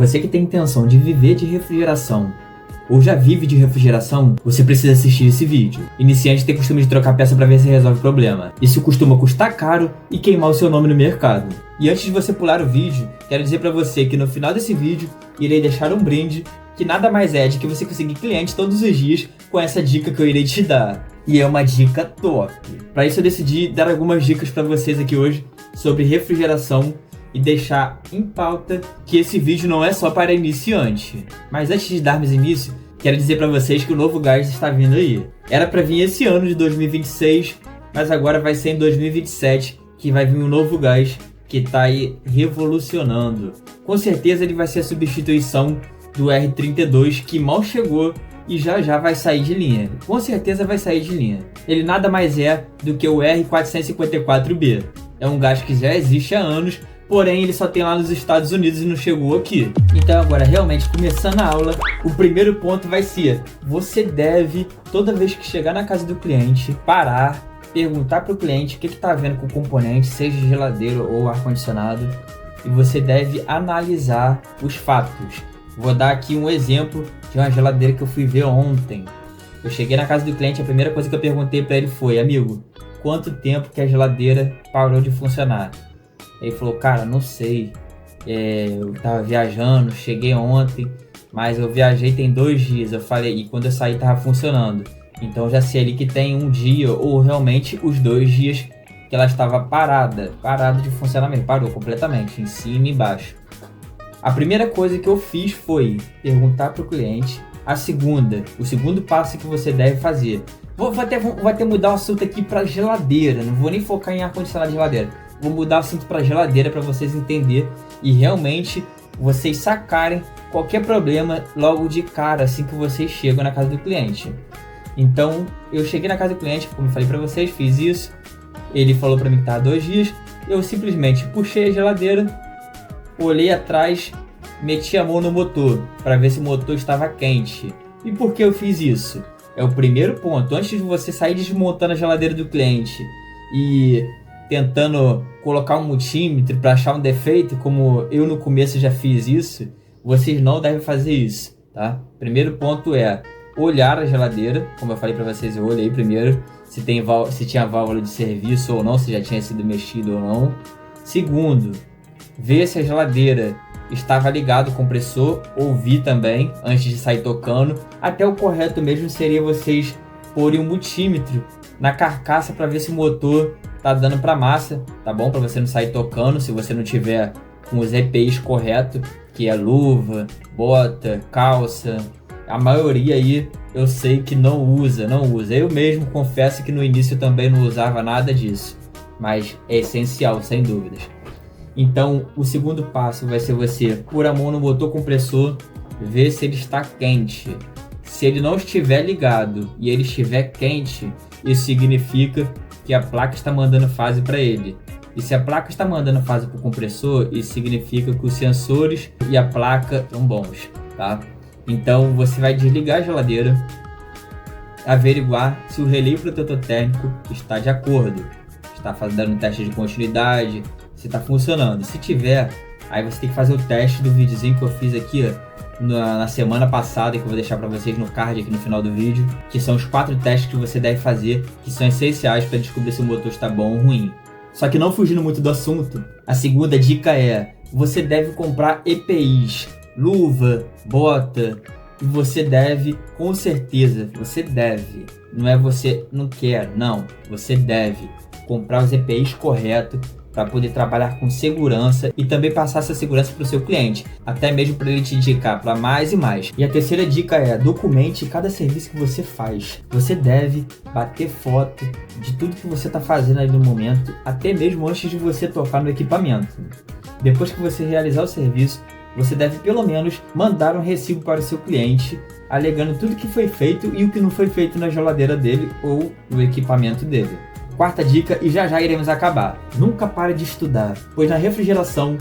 Você que tem intenção de viver de refrigeração ou já vive de refrigeração, você precisa assistir esse vídeo. Iniciante tem costume de trocar peça para ver se resolve o problema. Isso costuma custar caro e queimar o seu nome no mercado. E antes de você pular o vídeo, quero dizer para você que no final desse vídeo irei deixar um brinde que nada mais é de que você conseguir clientes todos os dias com essa dica que eu irei te dar. E é uma dica top. Para isso eu decidi dar algumas dicas para vocês aqui hoje sobre refrigeração e deixar em pauta que esse vídeo não é só para iniciante. Mas antes de darmos início, quero dizer para vocês que o novo gás está vindo aí. Era para vir esse ano de 2026, mas agora vai ser em 2027 que vai vir um novo gás que está aí revolucionando. Com certeza ele vai ser a substituição do R32 que mal chegou e já vai sair de linha. Com certeza vai sair de linha. Ele nada mais é do que o R454B. É um gás que já existe há anos, porém ele só tem lá nos Estados Unidos e não chegou aqui. Então agora realmente começando a aula, o primeiro ponto vai ser: você deve, toda vez que chegar na casa do cliente, parar, perguntar para o cliente o que está havendo com o componente, seja geladeira ou ar-condicionado, e você deve analisar os fatos. Vou dar aqui um exemplo de uma geladeira que eu fui ver ontem. Eu cheguei na casa do cliente, a primeira coisa que eu perguntei para ele foi: amigo, quanto tempo que a geladeira parou de funcionar? Ele falou: cara, não sei, eu tava viajando, cheguei ontem, mas eu viajei tem 2 dias. Eu falei, e quando eu saí tava funcionando. Então já sei ali que tem 1 dia ou realmente os 2 dias que ela estava parada de funcionamento, parou completamente, em cima e embaixo. A primeira coisa que eu fiz foi perguntar para o cliente. O segundo passo que você deve fazer. Vou até mudar o assunto aqui para geladeira, não vou nem focar em ar-condicionado de geladeira. Vou mudar o assunto para geladeira para vocês entenderem e realmente vocês sacarem qualquer problema logo de cara assim que vocês chegam na casa do cliente. Então, eu cheguei na casa do cliente, como eu falei para vocês, fiz isso. Ele falou para mim que estava 2 dias. Eu simplesmente puxei a geladeira, olhei atrás, meti a mão no motor para ver se o motor estava quente. E por que eu fiz isso? É o primeiro ponto. Antes de você sair desmontando a geladeira do cliente e tentando colocar um multímetro para achar um defeito, como eu no começo já fiz isso, vocês não devem fazer isso, tá? Primeiro ponto é olhar a geladeira, como eu falei para vocês, eu olhei primeiro se tinha válvula de serviço ou não, se já tinha sido mexido ou não. Segundo, ver se a geladeira estava ligado o compressor, ouvir também antes de sair tocando. Até o correto mesmo seria vocês porem um multímetro na carcaça para ver se o motor tá dando para massa, tá bom? Para você não sair tocando se você não tiver com os EPIs corretos, que é luva, bota, calça. A maioria aí eu sei que não usa. Eu mesmo confesso que no início também não usava nada disso, mas é essencial, sem dúvidas. Então o segundo passo vai ser você pôr a mão no motor compressor, ver se ele está quente. Se ele não estiver ligado e ele estiver quente, isso significa que a placa está mandando fase para ele. E se a placa está mandando fase para o compressor, isso significa que os sensores e a placa estão bons, tá? Então você vai desligar a geladeira, averiguar se o relé protetor térmico está de acordo, está dando um teste de continuidade, se está funcionando. Se tiver, aí você tem que fazer o teste do videozinho que eu fiz aqui, ó, na semana passada, que eu vou deixar para vocês no card aqui no final do vídeo, que são os 4 testes que você deve fazer, que são essenciais para descobrir se o motor está bom ou ruim. Só que não fugindo muito do assunto, a segunda dica é: você deve comprar EPIs, luva, bota, e você deve, com certeza, você deve, não é você não quer, não, você deve comprar os EPIs corretos para poder trabalhar com segurança e também passar essa segurança para o seu cliente, até mesmo para ele te indicar para mais e mais. E a terceira dica é: documente cada serviço que você faz. Você deve bater foto de tudo que você está fazendo ali no momento, até mesmo antes de você tocar no equipamento. Depois que você realizar o serviço, você deve pelo menos mandar um recibo para o seu cliente, alegando tudo que foi feito e o que não foi feito na geladeira dele ou no equipamento dele. Quarta dica, e já iremos acabar: nunca pare de estudar, pois na refrigeração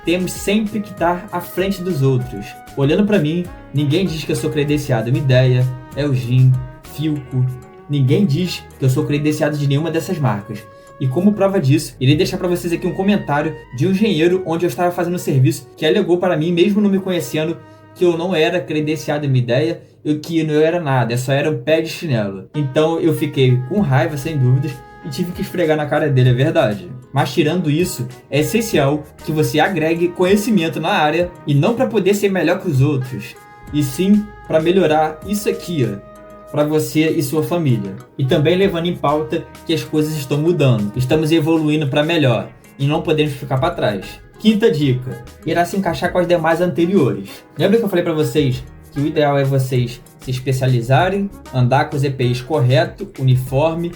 temos sempre que estar à frente dos outros. Olhando para mim, ninguém diz que eu sou credenciado Midea, Elgin, Philco. Ninguém diz que eu sou credenciado de nenhuma dessas marcas. E como prova disso, irei deixar para vocês aqui um comentário de um engenheiro onde eu estava fazendo um serviço que alegou para mim, mesmo não me conhecendo, que eu não era credenciado em minha ideia, que não era nada, eu só era um pé de chinelo. Então eu fiquei com raiva, sem dúvidas, e tive que esfregar na cara dele, é verdade. Mas tirando isso, é essencial que você agregue conhecimento na área, e não para poder ser melhor que os outros, e sim para melhorar isso aqui, ó, para você e sua família. E também levando em pauta que as coisas estão mudando, estamos evoluindo para melhor, e não podemos ficar para trás. Quinta dica, irá se encaixar com as demais anteriores. Lembra que eu falei para vocês que o ideal é vocês se especializarem, andar com os EPIs correto, uniforme,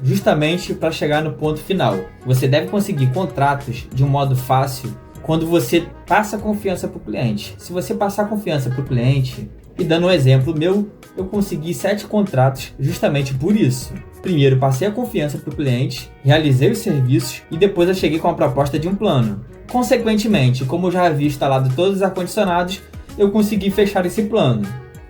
justamente para chegar no ponto final. Você deve conseguir contratos de um modo fácil quando você passa confiança para o cliente. Se você passar confiança para o cliente, e dando um exemplo meu, eu consegui 7 contratos justamente por isso. Primeiro, passei a confiança para o cliente, realizei os serviços e depois eu cheguei com a proposta de um plano. Consequentemente, como eu já havia instalado todos os ar-condicionados, eu consegui fechar esse plano.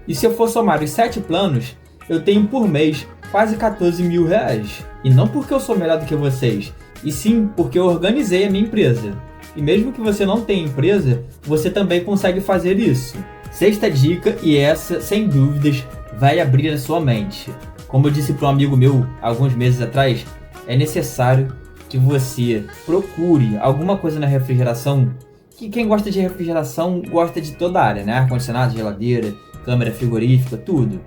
E se eu for somar os 7 planos, eu tenho por mês quase 14 mil reais. E não porque eu sou melhor do que vocês, e sim porque eu organizei a minha empresa. E mesmo que você não tenha empresa, você também consegue fazer isso. Sexta dica, e essa, sem dúvidas, vai abrir a sua mente. Como eu disse para um amigo meu alguns meses atrás, é necessário que você procure alguma coisa na refrigeração, que quem gosta de refrigeração gosta de toda a área, né? Ar-condicionado, geladeira, câmera frigorífica, tudo.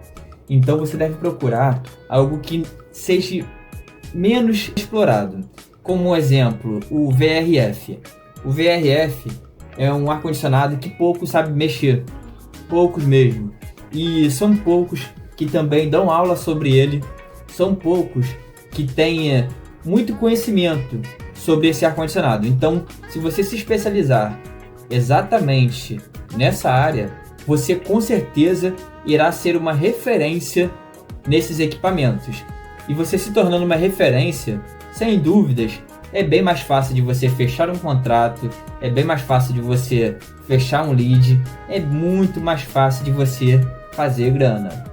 Então você deve procurar algo que seja menos explorado. Como exemplo, o VRF. O VRF é um ar-condicionado que poucos sabem mexer. Poucos mesmo. E são poucos que também dão aula sobre ele. São poucos que têm muito conhecimento sobre esse ar-condicionado. Então, se você se especializar exatamente nessa área, você com certeza irá ser uma referência nesses equipamentos. E você se tornando uma referência, sem dúvidas, é bem mais fácil de você fechar um contrato, é bem mais fácil de você fechar um lead, é muito mais fácil de você fazer grana.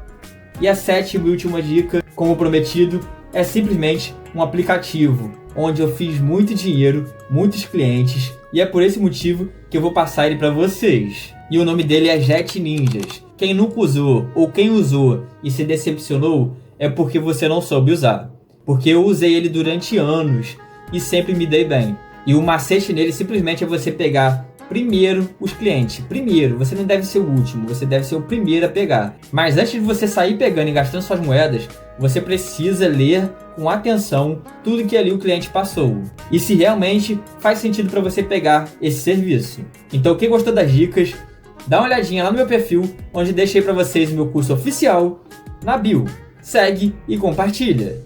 E a sétima e última dica, como prometido, é simplesmente um aplicativo onde eu fiz muito dinheiro, muitos clientes, e é por esse motivo que eu vou passar ele para vocês. E o nome dele é Jet Ninjas. Quem nunca usou ou quem usou e se decepcionou é porque você não soube usar. Porque eu usei ele durante anos e sempre me dei bem. E o macete nele simplesmente é você pegar primeiro os clientes. Primeiro, você não deve ser o último, você deve ser o primeiro a pegar. Mas antes de você sair pegando e gastando suas moedas, você precisa ler com atenção tudo que ali o cliente passou. E se realmente faz sentido para você pegar esse serviço. Então quem gostou das dicas, dá uma olhadinha lá no meu perfil, onde deixei para vocês o meu curso oficial na bio. Segue e compartilha.